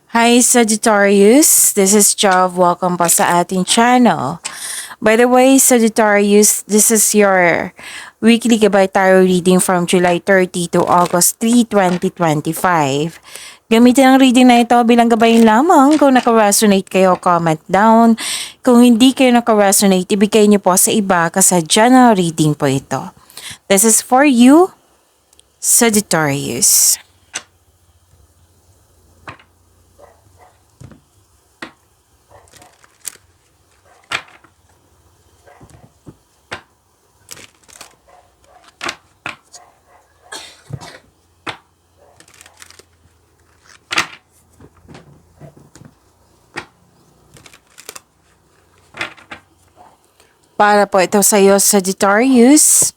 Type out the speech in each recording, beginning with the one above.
Hi Sagittarius, this is Jav. Welcome pa sa ating channel. By the way, Sagittarius, this is your weekly Gabay Tarot reading from July 30 to August 3, 2025. Gamitin ang reading na ito bilang gabay lamang. Kung naka-resonate kayo, comment down. Kung hindi kayo naka-resonate, ibigay niyo po sa iba kasi general reading po ito. This is for you, Sagittarius. Para po ito sa iyo, Sagittarius.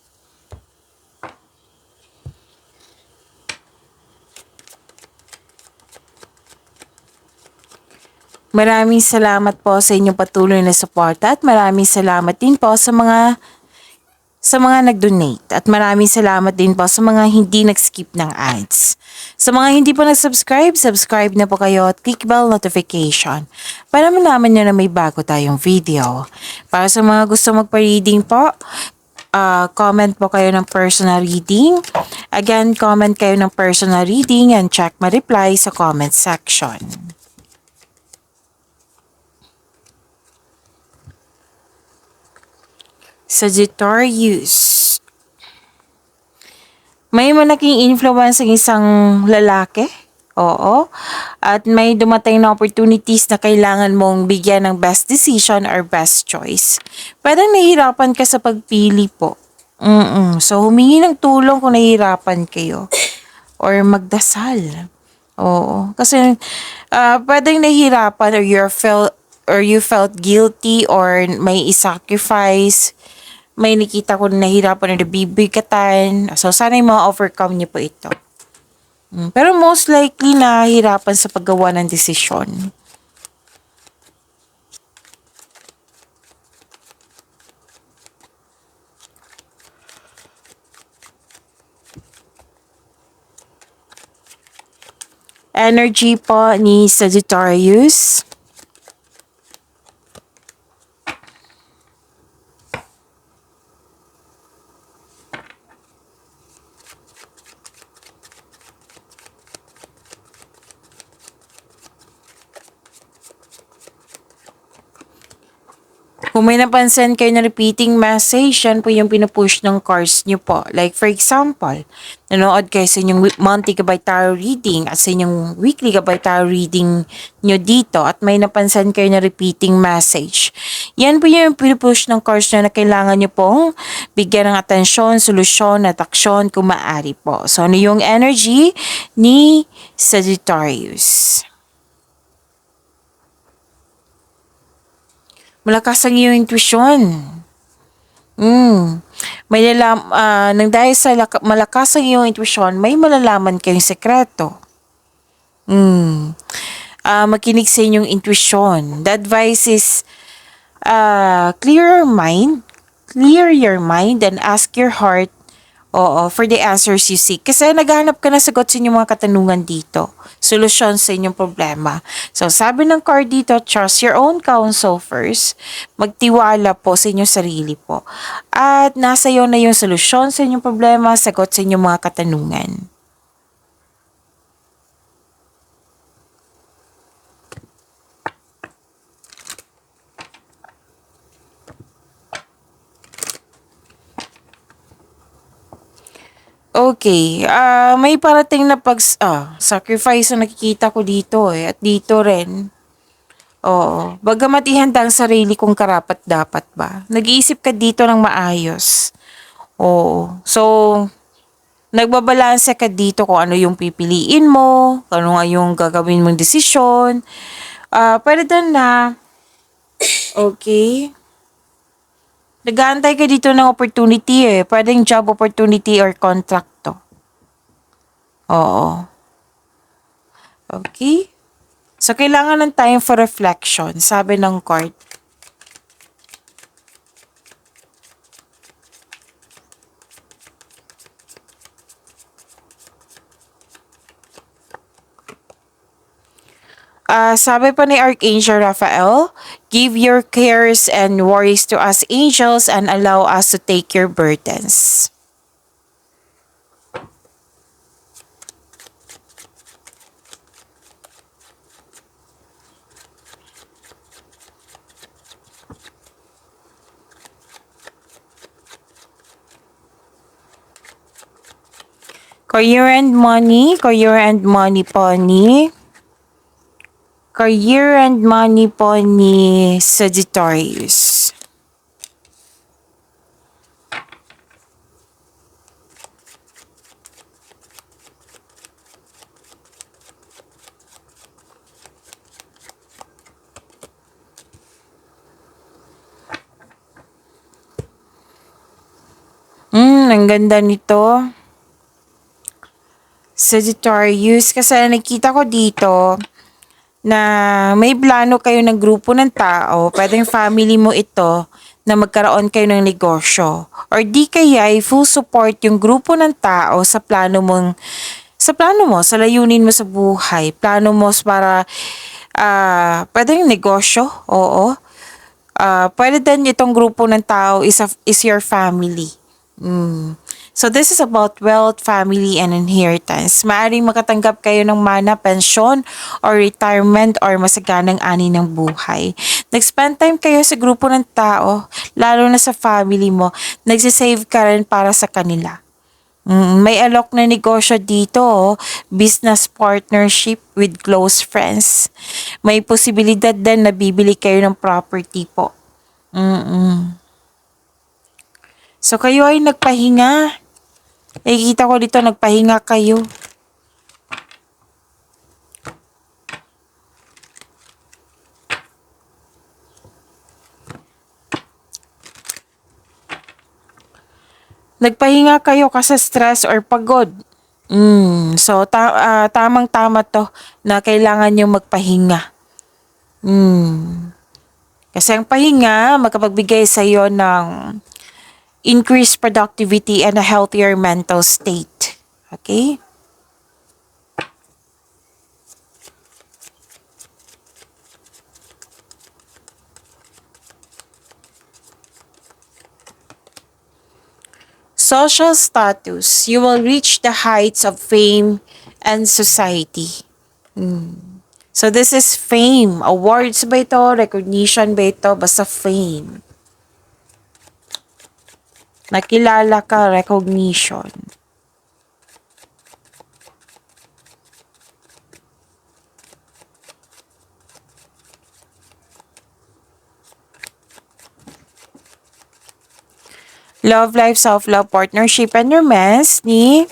Maraming salamat po sa inyong patuloy na suporta at maraming salamat din po sa mga nag-donate at maraming salamat din po sa mga hindi nag-skip ng ads. Sa mga hindi po nag-subscribe, subscribe na po kayo at click bell notification para malaman nyo na may bago tayong video. Para sa mga gusto magpa-reading po, comment po kayo ng personal reading. Again, comment kayo ng personal reading and check my reply sa comment section. Sagittarius. May malaking influence ng isang lalaki. Oo. At may dumating na opportunities na kailangan mong bigyan ng best decision or best choice. Parang nahihirapan ka sa pagpili po. So, humingi ng tulong kung nahihirapan kayo. Or magdasal. Oo. Kasi, pwedeng nahihirapan or you felt guilty or may i-sacrifice. May nakita ko na nahihirapan na nabibigatan. So, sana yung ma-overcome niyo po ito. Pero most likely nahihirapan sa paggawa ng desisyon. Energy po ni Sagittarius. Kung may napansin kayo na repeating message, yan po yung pinupush ng cards nyo po. Like for example, nanood kayo sa inyong monthly Gabay Tarot reading at sa inyong weekly Gabay Tarot reading nyo dito at may napansin kayo na repeating message. Yan po yung pinupush ng cards nyo na kailangan nyo pong bigyan ng atensyon, solusyon at aksyon kung maaari po. So ano yung energy ni Sagittarius? Malakas ang iyong intuition. Nang dahil sa malakas ang iyong intuition, may malalaman kayong sekreto. Makinig sa inyong intuition. The advice is, clear your mind and ask your heart for the answers you seek. Kasi naghahanap ka na sagot sa inyong mga katanungan dito. Solusyon sa inyong problema. So, sabi ng card dito, trust your own counsel first. Magtiwala po sa inyong sarili po. At nasa iyo na yung solusyon sa inyong problema, sagot sa inyong mga katanungan. Okay, may parating na sacrifice na nakikita ko dito at dito rin. Oo, bagamat ihanda ang sarili kong karapat-dapat ba? Nag-iisip ka dito ng maayos. Oo, so, nagbabalanse ka dito kung ano yung pipiliin mo, kung ano nga yung gagawin mong desisyon. Pwede din na, okay, nag-aantay ka dito ng opportunity Pwedeng job opportunity or contract to. Oo. Okay. So, kailangan ng time for reflection, sabi ng card. Sabi pa ni Archangel Raphael, give your cares and worries to us angels and allow us to take your burdens. Career and money po ni Career and money po ni Sagittarius. Ang ganda nito. Sagittarius, kasi nakita ko dito na may plano kayo ng grupo ng tao, pwedeng family mo ito, na magkaroon kayo ng negosyo. Or di kaya full support yung grupo ng tao sa plano mo, sa layunin mo sa buhay. Plano mo para, pwedeng negosyo, oo. Pwede din itong grupo ng tao is your family. So this is about wealth, family, and inheritance. Maaring makatanggap kayo ng mana, pensyon, or retirement, or masaganang ani ng buhay. Nag-spend time kayo sa grupo ng tao, lalo na sa family mo. Nagsisave ka rin para sa kanila. May alok na negosyo dito, oh. Business partnership with close friends. May posibilidad din na bibili kayo ng property po. So kayo ay nagpahinga. Nakikita ko dito nagpahinga kayo. Nagpahinga kayo kasi stress or pagod. So tamang-tama to na kailangan nyo magpahinga. Kasi ang pahinga makapagbigay sa iyo ng increased productivity and a healthier mental state. Okay? Social status. You will reach the heights of fame and society. So this is fame. Awards ba ito? Recognition ba ito? Basta fame. Nakilala ka, recognition. Love life, self-love, partnership, and romance ni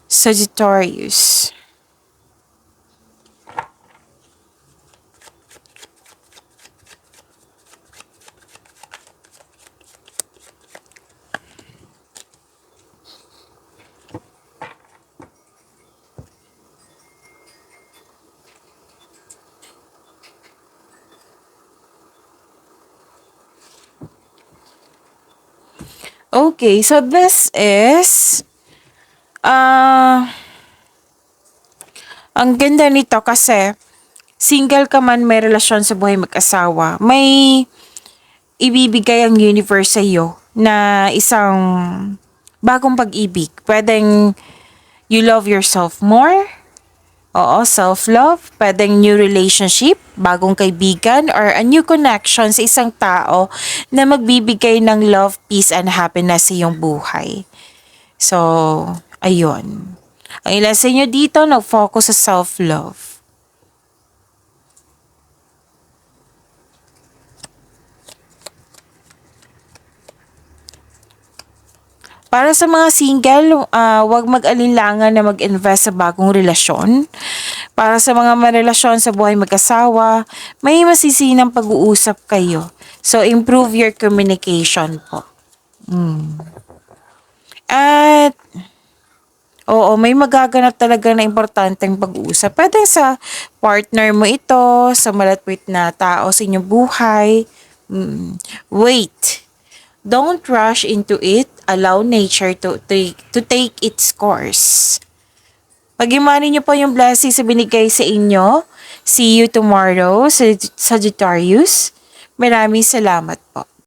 Sagittarius. Okay, so this is ang ganda nito kasi single ka man, may relasyon sa buhay mag-asawa, may ibibigay ang universe sa iyo na isang bagong pag-ibig. Pwedeng you love yourself more. Oo, self-love. Pwedeng new relationship, bagong kaibigan, or a new connection sa isang tao na magbibigay ng love, peace, and happiness sa iyong buhay. So, ayun. Ang ilan sa inyo dito, nag-focus sa self-love. Para sa mga single, huwag mag-alinlangan na mag-invest sa bagong relasyon. Para sa mga marelasyon sa buhay mag-asawa, may masisinang pag-uusap kayo. So, improve your communication po. At, oo, may magaganap talaga na importanteng pag-uusap. Pwede sa partner mo ito, sa malapit na tao sa inyong buhay. Wait. Don't rush into it. Allow nature to take its course. Pag-imani niyo po yung blessings sa binigay sa inyo. See you tomorrow, Sagittarius. Maraming salamat po.